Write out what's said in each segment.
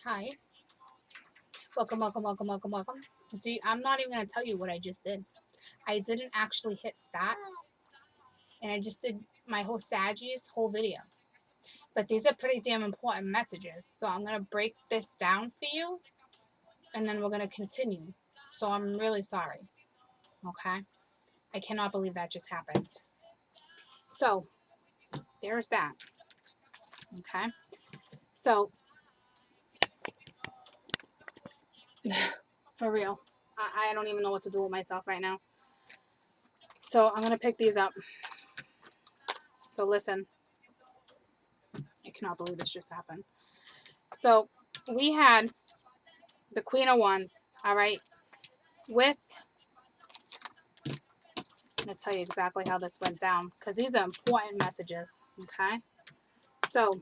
Hi. Welcome, welcome, welcome, welcome, welcome. I'm not even going to tell you what I just did. I didn't actually hit start, and I just did my whole Saggies whole video. But these are pretty damn important messages, so I'm going to break this down for you, and then we're going to continue. So I'm really sorry, okay? I cannot believe that just happened. So there's that, okay? So, for real, I don't even know what to do with myself right now. So I'm going to pick these up. So listen, I cannot believe this just happened. So we had the Queen of Wands, all right, with, I'm going to tell you exactly how this went down because these are important messages, okay? So,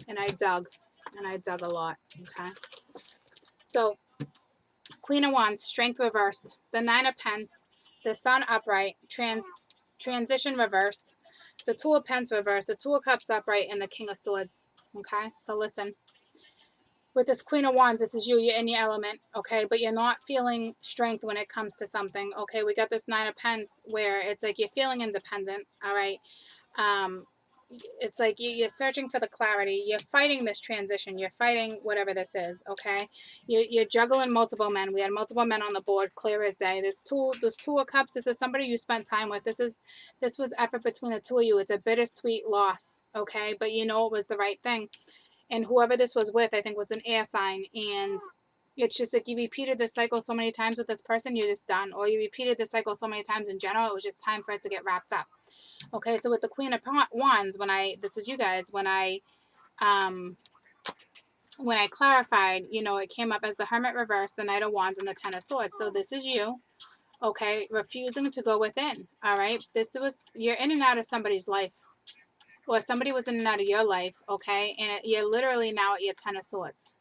and I dug a lot, okay? So, Queen of Wands, Strength reversed, the Nine of Pence, the Sun upright, transition reversed, the Two of Pence reversed, the Two of Cups upright, and the King of Swords, okay? So listen, with this Queen of Wands, this is you. You're in your element, okay? But you're not feeling strength when it comes to something, okay? We got this Nine of Pence where it's like you're feeling independent, all right? Um, it's like you're searching for the clarity. You're fighting this transition. You're fighting whatever this is, okay? You're juggling multiple men. We had multiple men on the board, clear as day. There's two of cups. This is somebody you spent time with. This was effort between the two of you. It's a bittersweet loss, okay? But you know it was the right thing. And whoever this was with, I think, was an air sign. And it's just like you repeated this cycle so many times with this person, you're just done. Or you repeated this cycle so many times in general, it was just time for it to get wrapped up. Okay, so with the Queen of Wands, this is you guys, when I clarified, it came up as the Hermit reverse, the Knight of Wands, and the Ten of Swords. So this is you, okay, refusing to go within. All right, you're in and out of somebody's life, or somebody was in and out of your life, okay, and you're literally now at your Ten of Swords,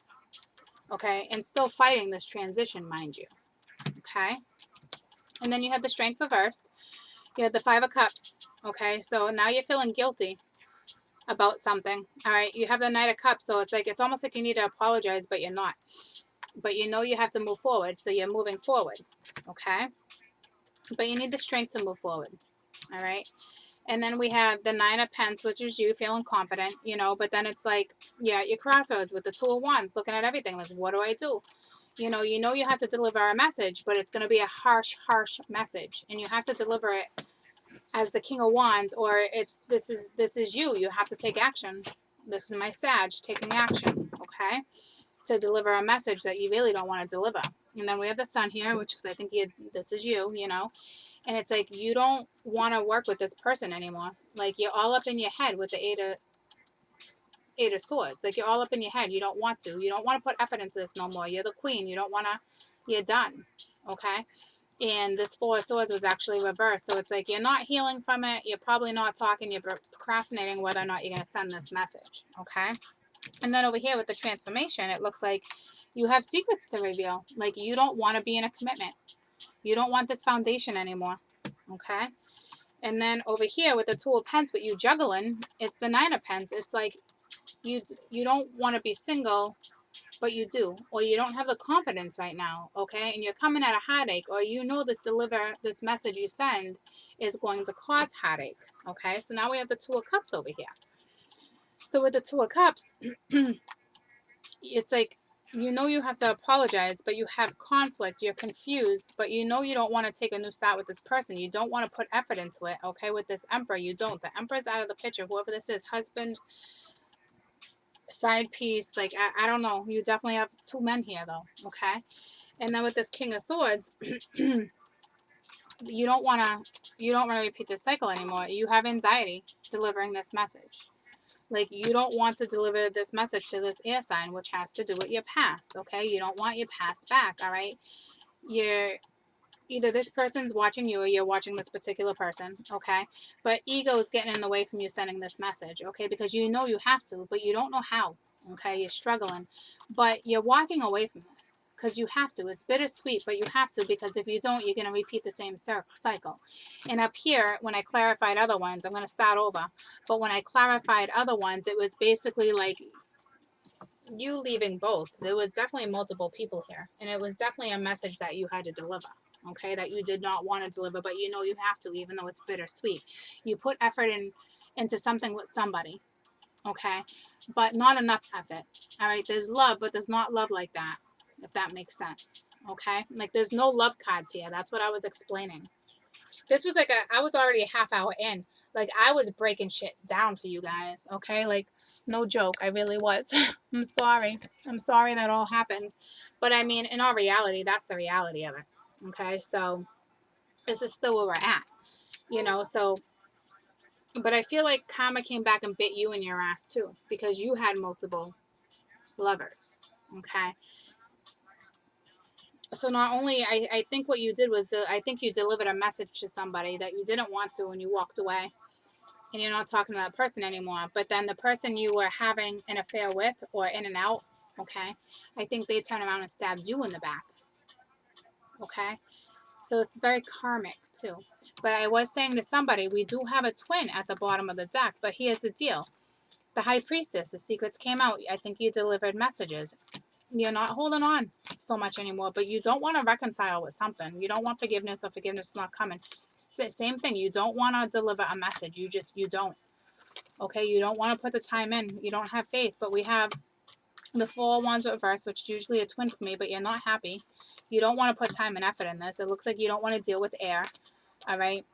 okay, and still fighting this transition, mind you, okay. And then you have the Strength reversed. You have the Five of Cups, okay. So now you're feeling guilty about something, all right. You have the Knight of Cups, so it's almost like you need to apologize, but you're not. But you know you have to move forward, so you're moving forward, okay. But you need the strength to move forward, all right. And then we have the Nine of Pence, which is you feeling confident, but then it's like, yeah, your crossroads with the Two of Wands, looking at everything like, what do I do? You have to deliver a message, but it's going to be a harsh, harsh message, and you have to deliver it as the King of Wands, or this is you. You have to take action. This is my Sag taking action, okay, to deliver a message that you really don't want to deliver. And then we have the Sun here, which is I think this is you, and it's like you don't want to work with this person anymore. Like you're all up in your head with the Eight of Swords. Like you're all up in your head. You don't want to. You don't want to put effort into this no more. You're the queen. You don't want to. You're done. Okay. And this Four of Swords was actually reversed. So it's like you're not healing from it. You're probably not talking. You're procrastinating whether or not you're going to send this message. Okay. And then over here with the transformation, it looks like you have secrets to reveal. Like you don't want to be in a commitment. You don't want this foundation anymore. Okay. And then over here with the Two of Pence, but you juggling, it's the Nine of Pence. It's like you don't want to be single, but you do, or you don't have the confidence right now, okay? And you're coming at a heartache, or this message you send is going to cause heartache, okay? So now we have the Two of Cups over here. So with the Two of Cups, it's like you have to apologize, but you have conflict, you're confused, but you don't want to take a new start with this person. You don't want to put effort into it, okay? With this Emperor, you don't. The Emperor's out of the picture. Whoever this is, husband, side piece, like I don't know. You definitely have two men here though, okay? And then with this King of Swords, you don't want to repeat this cycle anymore. You have anxiety delivering this message. Like you don't want to deliver this message to this air sign, which has to do with your past, okay? You don't want your past back, all right? You're either this person's watching you or you're watching this particular person, okay? But ego is getting in the way from you sending this message, okay? Because you know you have to, but you don't know how. Okay, you're struggling, but you're walking away from this because you have to. It's bittersweet, but you have to, because if you don't, you're going to repeat the same cycle. And up here, when I clarified other ones, I'm going to start over, but when I clarified other ones, it was basically like you leaving both. There was definitely multiple people here, and it was definitely a message that you had to deliver. Okay, that you did not want to deliver, but you know you have to, even though it's bittersweet. You put effort into something with somebody, okay, but not enough effort. All right, there's love, but there's not love like that, if that makes sense. Okay, like there's no love cards here. That's what I was explaining. This was like I was already a half hour in. Like I was breaking shit down for you guys. Okay, like no joke, I really was. I'm sorry. I'm sorry that all happens, but I mean, in all reality, that's the reality of it. Okay, so this is still where we're at. So but I feel like karma came back and bit you in your ass too, because you had multiple lovers. Okay, so not only I think what you did was I think you delivered a message to somebody that you didn't want to, and you walked away, and you're not talking to that person anymore. But then the person you were having an affair with, or in and out, okay, I think they turned around and stabbed you in the back. Okay, so it's very karmic too. But I was saying to somebody, we do have a twin at the bottom of the deck, but here's the deal. The high priestess, the secrets came out. I think you delivered messages. You're not holding on so much anymore, but you don't want to reconcile with something. You don't want forgiveness, or forgiveness is not coming. Same thing. You don't want to deliver a message. You don't. Okay, you don't want to put the time in. You don't have faith, but we have the Four of Wands reverse, which is usually a twin for me, but you're not happy. You don't want to put time and effort in this. It looks like you don't want to deal with air. All right.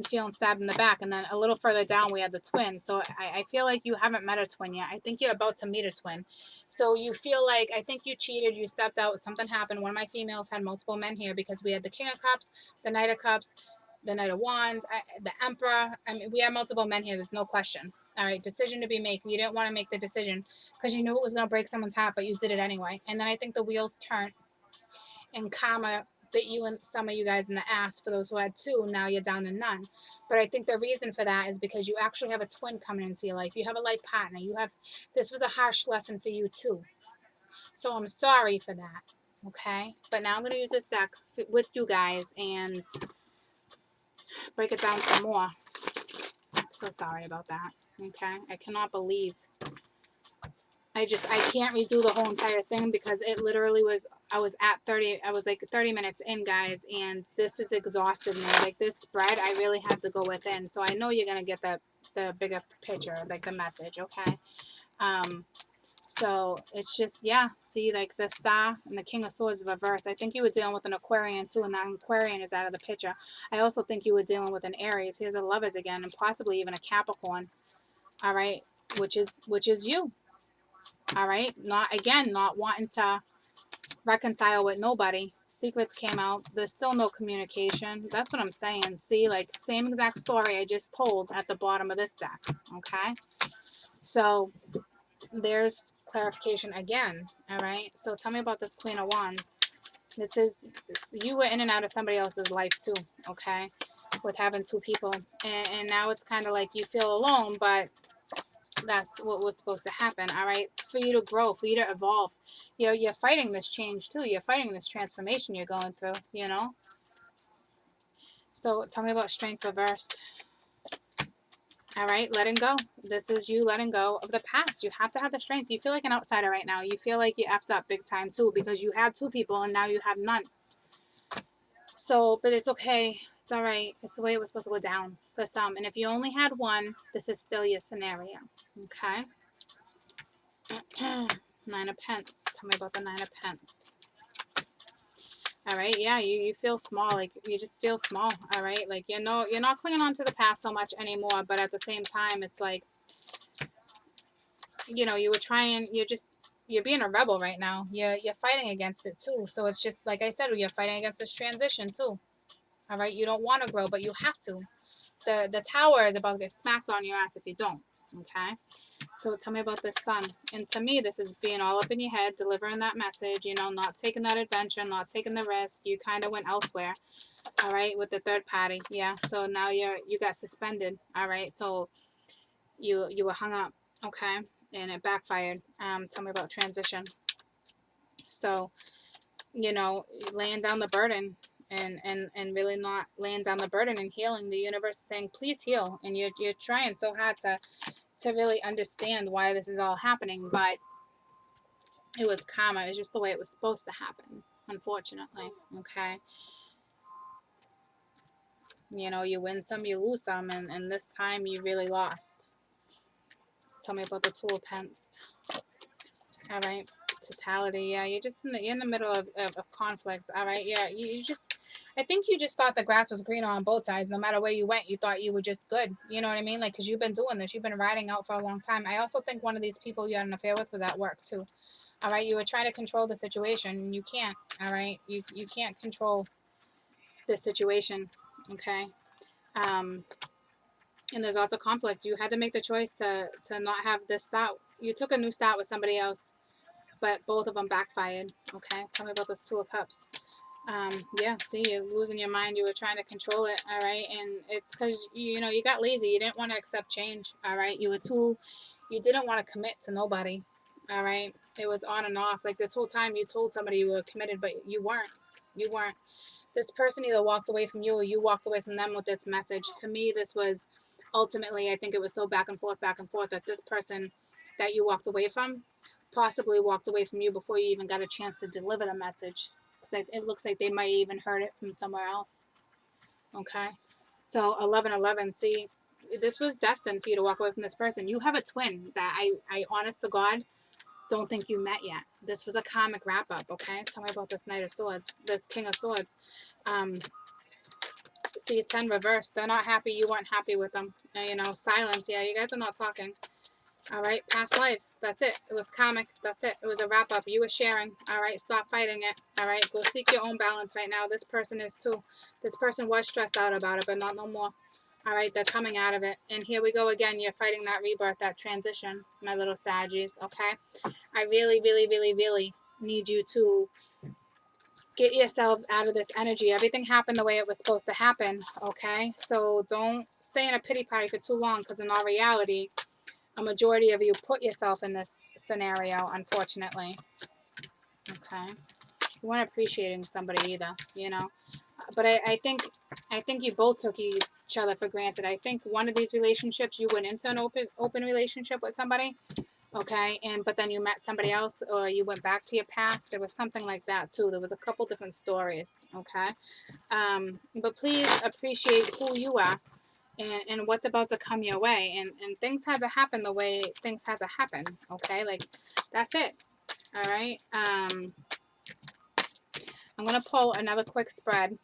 Feeling stabbed in the back, and then a little further down we had the twin. So I feel like you haven't met a twin yet. I think you're about to meet a twin. So you feel like, I think you cheated, you stepped out, something happened. One of my females had multiple men here, because we had the King of Cups, the Knight of Cups, the Knight of Wands, the Emperor. I mean, we have multiple men here, there's no question. All right, decision to be made. You didn't want to make the decision because you knew it was going to break someone's heart, but you did it anyway. And then I think the wheels turned, and karma bit you and some of you guys in the ass. For those who had two, now you're down to none. But I think the reason for that is because you actually have a twin coming into your life. You have a life partner. This was a harsh lesson for you too. So I'm sorry for that. Okay, but now I'm going to use this deck with you guys and break it down some more. I'm so sorry about that. Okay, I cannot believe I can't redo the whole entire thing, because it literally was, I was like 30 minutes in, guys, and this has exhausted me. Like this spread, I really had to go within. So I know you're going to get the bigger picture, like the message, okay? So it's just, yeah, see, like the Star and the King of Swords reverse. I think you were dealing with an Aquarian too, and that Aquarian is out of the picture. I also think you were dealing with an Aries. Here's a Lovers again, and possibly even a Capricorn, all right, which is you. All right, not wanting to reconcile with nobody. Secrets came out. There's still no communication. That's what I'm saying. See, like same exact story I just told at the bottom of this deck. Okay, so there's clarification again. All right, so tell me about this Queen of Wands. You were in and out of somebody else's life too. Okay, with having two people, and now it's kind of like you feel alone, but that's what was supposed to happen. All right, for you to grow, for you to evolve. You're fighting this change too. You're fighting this transformation you're going through. So tell me about strength reversed. All right, letting go. This is you letting go of the past. You have to have the strength. You feel like an outsider right now. You feel like you effed up big time too, because you had two people and now you have none. So, but it's okay. It's all right. It's the way it was supposed to go down for some. And if you only had one, this is still your scenario. Okay. Nine of Pence. Tell me about the Nine of Pence. All right, yeah, you feel small, like you just feel small. All right, like you're not clinging on to the past so much anymore, but at the same time, it's like you were trying. You're being a rebel right now. You're fighting against it too. So it's just like I said, you're fighting against this transition too. All right, you don't want to grow, but you have to. The tower is about to get smacked on your ass if you don't. Okay. So tell me about this Sun. And to me, this is being all up in your head, delivering that message, not taking that adventure, not taking the risk. You kind of went elsewhere, all right, with the third party. Yeah, so now you got suspended, all right? So you were hung up, okay? and it backfired. Tell me about transition. So, you know, laying down the burden and really not laying down the burden and healing. The universe is saying, please heal. And you're trying so hard to really understand why this is all happening, but it was karma. It was just the way it was supposed to happen, unfortunately. Okay. You know, you win some, you lose some, and this time you really lost. Tell me about the Two of Pence. All right. Totality. Yeah, you're in the middle of conflict. All right. Yeah, you just, I think you just thought the grass was greener on both sides. No matter where you went, you thought you were just good. You know what I mean? Like, because you've been doing this, you've been riding out for a long time. I also think one of these people you had an affair with was at work too. All right. You were trying to control the situation. You can't. All right. You can't control this situation. Okay. Um, and there's lots of conflict. You had to make the choice to not have this start. You took a new start with somebody else, but both of them backfired. Okay, tell me about this Two of Cups. Yeah, see, you're losing your mind. You were trying to control it. All right, and it's because you know you got lazy. You didn't want to accept change. All right, you didn't want to commit to nobody. All right, it was on and off. Like this whole time, you told somebody you were committed, but you weren't. You weren't. This person either walked away from you or you walked away from them with this message. To me, this was ultimately, I think it was so back and forth that this person that you walked away from possibly walked away from you before you even got a chance to deliver the message. Because it looks like they might even heard it from somewhere else. Okay. So 1111, see, this was destined for you to walk away from this person. You have a twin that I honest to God, don't think you met yet. This was a karmic wrap up, okay? Tell me about this Knight of Swords, this King of Swords. Um, see, 10 reverse. They're not happy. You weren't happy with them. You know, silence. Yeah, you guys are not talking. All right, past lives. That's it. It was karmic. That's it. It was a wrap up. You were sharing. All right, stop fighting it. All right, go seek your own balance right now. This person is too. This person was stressed out about it, but not no more. All right, they're coming out of it. And here we go again. You're fighting that rebirth, that transition, my little Saggies. Okay, I really, really, really, really need you to get yourselves out of this energy. Everything happened the way it was supposed to happen. Okay, so don't stay in a pity party for too long, because in all reality, a majority of you put yourself in this scenario, unfortunately. Okay, you weren't appreciating somebody either, you know. But I think you both took each other for granted. I think one of these relationships, you went into an open relationship with somebody, okay, and but then you met somebody else, or you went back to your past. It was something like that too. There was a couple different stories, okay. But please appreciate who you are, and what's about to come your way, and things had to happen the way things had to happen, okay. Like, that's it. All right. I'm gonna pull another quick spread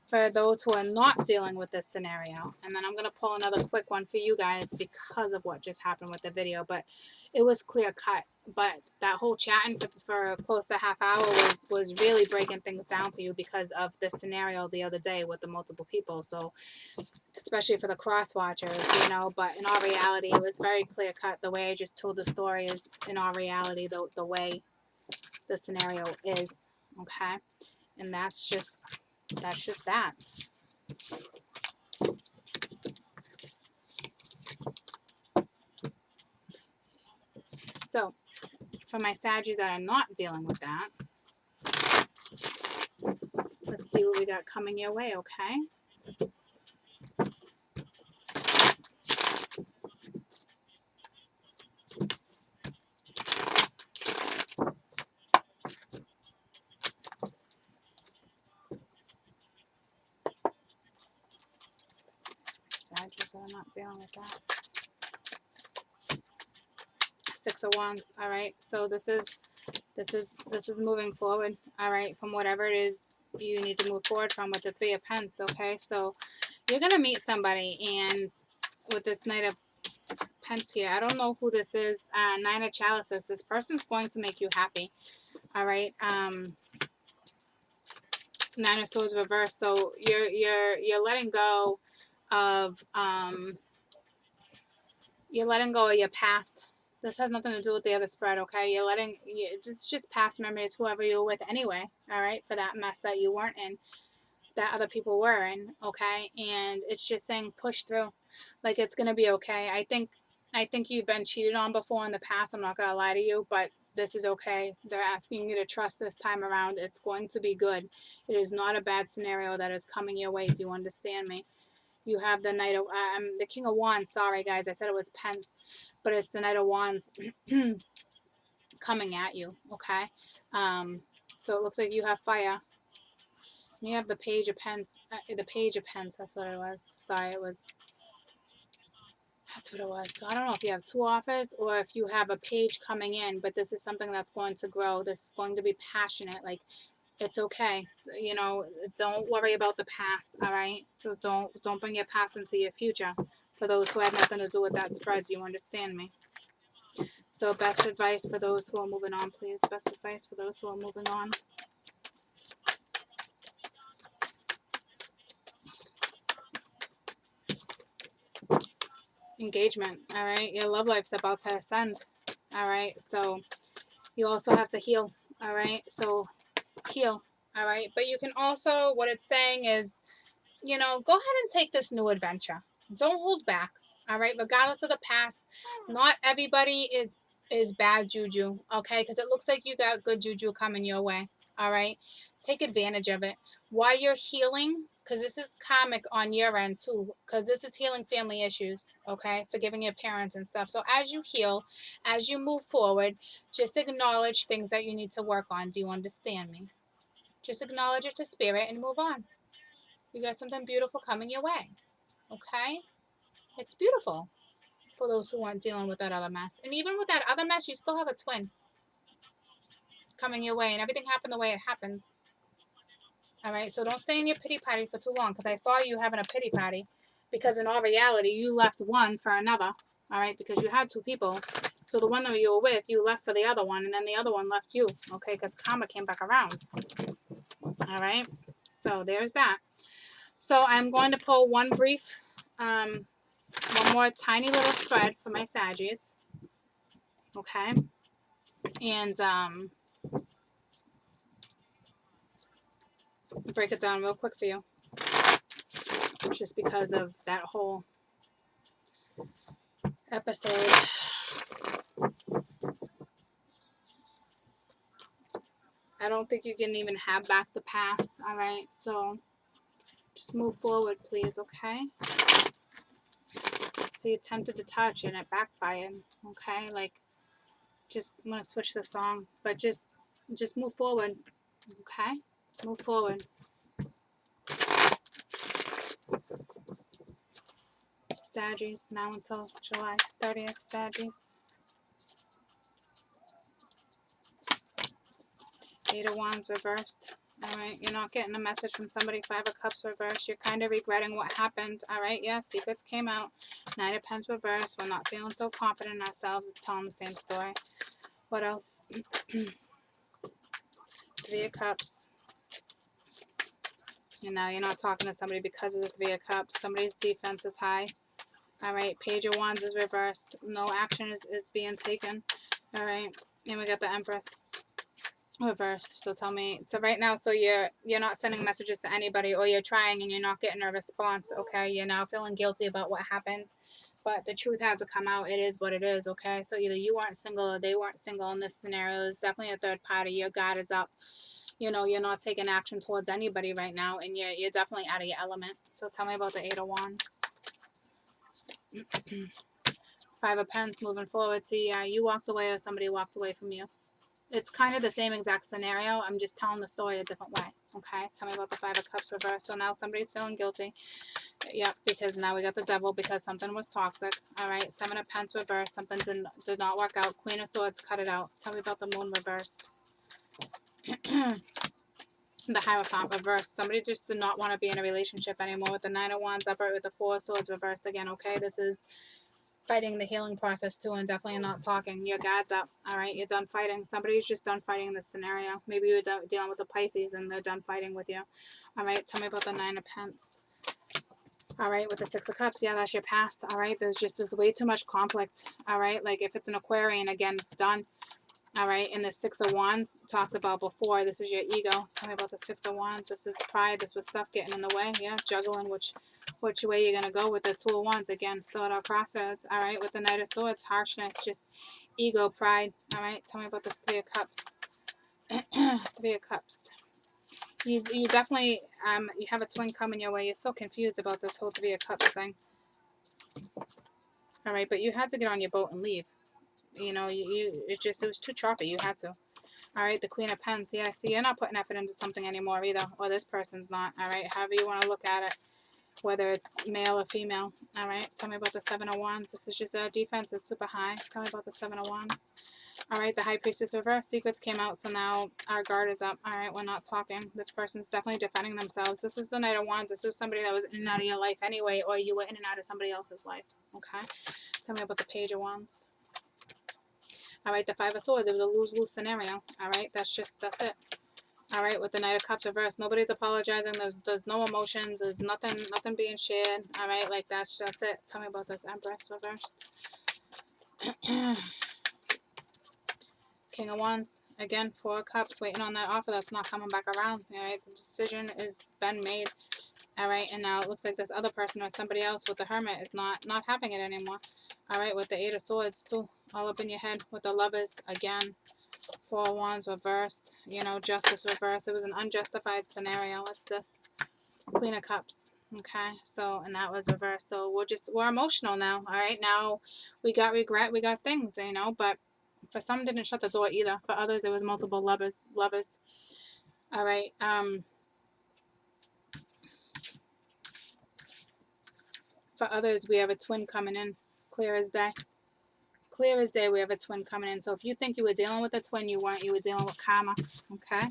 for those who are not dealing with this scenario, and then I'm going to pull another quick one for you guys because of what just happened with the video. But it was clear cut, but that whole chatting for close to half hour was really breaking things down for you because of the scenario the other day with the multiple people. So especially for the cross watchers, you know, but in all reality, it was very clear cut. The way I just told the story is in all reality the way the scenario is, okay. And that's just that. So for my Saggies that are not dealing with that, let's see what we got coming your way, okay? Saggies that are not dealing with that. Six of Wands. All right. So this is moving forward. All right. From whatever it is you need to move forward from with the Three of Pence. Okay. So you're gonna meet somebody, and with this Knight of Pence here, I don't know who this is. Nine of Chalices. This person's going to make you happy. All right. Nine of Swords reversed. So you're letting go of you're letting go of your past. This has nothing to do with the other spread, okay? You're letting just past memories, whoever you were with anyway, all right, for that mess that you weren't in, that other people were in, okay? And it's just saying push through, like it's gonna be okay. I think I think you've been cheated on before in the past. I'm not going to lie to you, but this is okay. They're asking you to trust this time around. It's going to be good. It is not a bad scenario that is coming your way. Do you understand me? You have the Knight of, the King of Wands. Sorry, guys. I said it was Pence, but it's the Knight of Wands coming at you, okay? So it looks like you have fire. You have the Page of Pence. The Page of Pence, that's what it was. Sorry, that's what it was. So I don't know if you have two offers or if you have a page coming in, but this is something that's going to grow. This is going to be passionate. Like, it's okay. You know, don't worry about the past, all right? So don't bring your past into your future. For those who had nothing to do with that spread, do you understand me? So best advice for those who are moving on, please. Best advice for those who are moving on. Engagement, all right? Your love life's about to ascend, all right? So you also have to heal, all right? So heal, all right? But you can also, what it's saying is, you know, go ahead and take this new adventure. Don't hold back, all right? Regardless of the past, not everybody is bad juju, okay? Because it looks like you got good juju coming your way, all right? Take advantage of it. While you're healing, because this is karmic on your end too, because this is healing family issues, okay? Forgiving your parents and stuff. So as you heal, as you move forward, just acknowledge things that you need to work on. Do you understand me? Just acknowledge it to spirit and move on. You got something beautiful coming your way, okay? It's beautiful for those who aren't dealing with that other mess. And even with that other mess, you still have a twin coming your way, and everything happened the way it happened. All right, so don't stay in your pity party for too long, because I saw you having a pity party, because in all reality, you left one for another, all right, because you had two people. So the one that you were with, you left for the other one, and then the other one left you, okay, because karma came back around. All right, so there's that. So I'm going to pull one brief, one more tiny little spread for my Saggies, okay, and break it down real quick for you, just because of that whole episode. I don't think you can even have back the past, all right? So just move forward, please, okay? So you attempted to touch and it backfired, okay? Like, just, I'm going to switch the song, but just move forward, okay? Move forward. Saggies, now until July 30th, Saggies. Eight of Wands reversed. All right, you're not getting a message from somebody. Five of Cups reversed. You're kind of regretting what happened. All right, yeah, secrets came out. Nine of Pens reversed. We're not feeling so confident in ourselves. It's telling the same story. What else? Three of Cups. And now you're not talking to somebody because of the Three of Cups. Somebody's defense is high. All right, Page of Wands is reversed. No action is being taken. All right, and we got the Empress reversed. So tell me, so right now, so you're not sending messages to anybody, or you're trying and you're not getting a response, okay? You're now feeling guilty about what happened, but the truth had to come out. It is what it is, okay? So either you weren't single or they weren't single in this scenario. There's definitely a third party. Your guard is up. You know, you're not taking action towards anybody right now, and you're definitely out of your element. So tell me about the Eight of Wands. Five of Pens moving forward. See, you walked away or somebody walked away from you. It's kind of the same exact scenario. I'm just telling the story a different way. Okay, tell me about the Five of Cups reversed. So now somebody's feeling guilty. Yep, because now we got the Devil because something was toxic. All right, Seven of Pents reversed. Something did not work out. Queen of Swords, cut it out. Tell me about the Moon reversed. The Hierophant reversed. Somebody just did not want to be in a relationship anymore with the Nine of Wands upright with the Four of Swords reversed again. Okay, this is fighting the healing process too, and definitely not talking. Your guard's up. All right, you're done fighting. Somebody's just done fighting this scenario. Maybe you're dealing with the Pisces and they're done fighting with you. All right, tell me about the Nine of Pents. All right, with the Six of Cups, yeah, that's your past. All right, there's way too much conflict. All right, like if it's an Aquarian, again, it's done. All right, and the Six of Wands talked about before. This is your ego. Tell me about the Six of Wands. This is pride. This was stuff getting in the way. Yeah, juggling which way you're gonna go with the Two of Wands. Again, still at our crossroads. All right, with the Knight of Swords, harshness, just ego, pride. All right, tell me about this Three of Cups. Three of Cups. You definitely you have a twin coming your way. You're still confused about this whole Three of Cups thing. All right, but you had to get on your boat and leave. You know, it was too choppy. You had to. All right, the Queen of Pens. Yeah, see, you're not putting effort into something anymore either. Or this person's not. All right, however you want to look at it, whether it's male or female. All right, tell me about the Seven of Wands. This is just a defense is super high. Tell me about the Seven of Wands. All right, the High Priestess reverse. Secrets came out, so now our guard is up. All right, we're not talking. This person's definitely defending themselves. This is the Knight of Wands. This was somebody that was in and out of your life anyway, or you were in and out of somebody else's life. Okay, tell me about the Page of Wands. All right, the Five of Swords. It was a lose-lose scenario. All right, that's it. All right, with the Knight of Cups reversed, nobody's apologizing. There's no emotions. There's nothing being shared. All right, like that's it. Tell me about this Empress reversed. King of Wands. Again, Four of Cups, waiting on that offer that's not coming back around. All right, the decision has been made. All right, and now it looks like this other person or somebody else with the Hermit is not having it anymore. All right, with the Eight of Swords too, all up in your head with the Lovers again. Four of Wands reversed. You know, Justice reversed. It was an unjustified scenario. What's this? Queen of Cups. Okay, so, and that was reversed. So we're emotional now. All right, now we got regret. We got things, you know, but for some didn't shut the door either. For others, it was multiple lovers. All right. For others, we have a twin coming in. Clear as day. Clear as day, we have a twin coming in. So if you think you were dealing with a twin, you weren't. You were dealing with karma. Okay.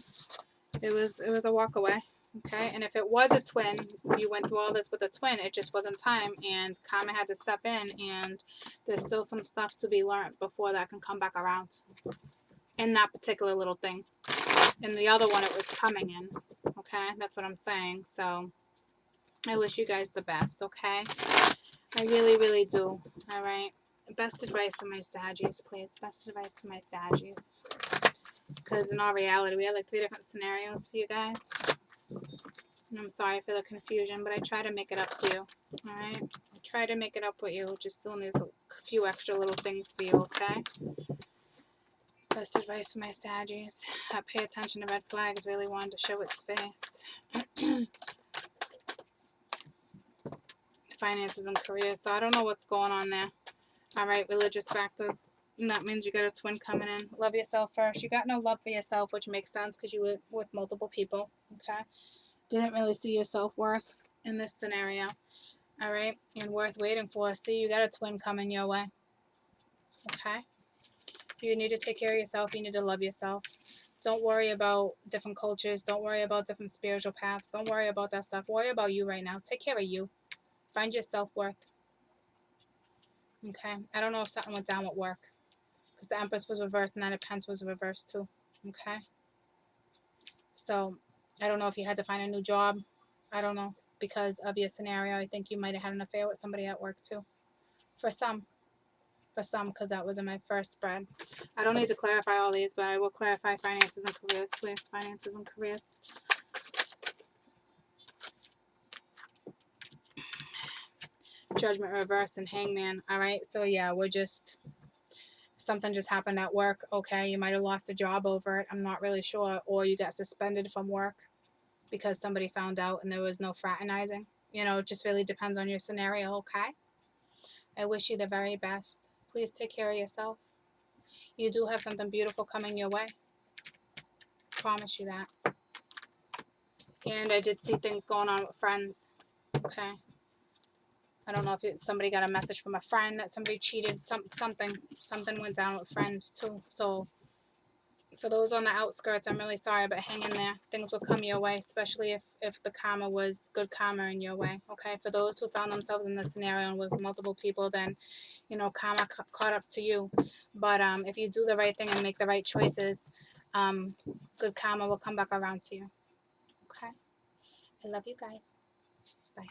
It was a walk away. Okay. And if it was a twin, you went through all this with a twin. It just wasn't time, and karma had to step in. And there's still some stuff to be learned before that can come back around. In that particular little thing. In the other one, it was coming in. Okay. That's what I'm saying. So I wish you guys the best. Okay. I really, really do. All right. Best advice to my Saggies, please. Best advice to my Saggies. Because in all reality, we had like 3 different scenarios for you guys. And I'm sorry for the confusion, but I try to make it up to you. All right. I try to make it up with you. Just doing these few extra little things for you, okay? Best advice for my Saggies. Pay attention to red flags. Really wanted to show its face. Finances and career. So I don't know what's going on there. All right, religious factors. And that means you got a twin coming in. Love yourself first. You got no love for yourself, which makes sense because you were with multiple people. Okay. Didn't really see your self-worth in this scenario. All right. And worth waiting for. See, you got a twin coming your way. Okay. You need to take care of yourself. You need to love yourself. Don't worry about different cultures. Don't worry about different spiritual paths. Don't worry about that stuff. Worry about you right now. Take care of you. Find your self-worth. Okay. I don't know if something went down with work, because the Empress was reversed and then the Pence was reversed too. Okay. So I don't know if you had to find a new job. I don't know. Because of your scenario, I think you might have had an affair with somebody at work too. For some, because that was in my first spread. I don't need to clarify all these, but I will clarify finances and careers, please. Finances and careers. Judgment reverse and hangman. All right. So yeah, something just happened at work. Okay. You might have lost a job over it. I'm not really sure. Or you got suspended from work because somebody found out and there was no fraternizing. You know, it just really depends on your scenario. Okay. I wish you the very best. Please take care of yourself. You do have something beautiful coming your way. Promise you that. And I did see things going on with friends. Okay. I don't know if somebody got a message from a friend that somebody cheated. Something went down with friends too. So for those on the outskirts, I'm really sorry, but hang in there. Things will come your way, especially if the karma was good karma in your way. Okay. For those who found themselves in this scenario and with multiple people, then karma caught up to you. But if you do the right thing and make the right choices, good karma will come back around to you. Okay. I love you guys. Bye.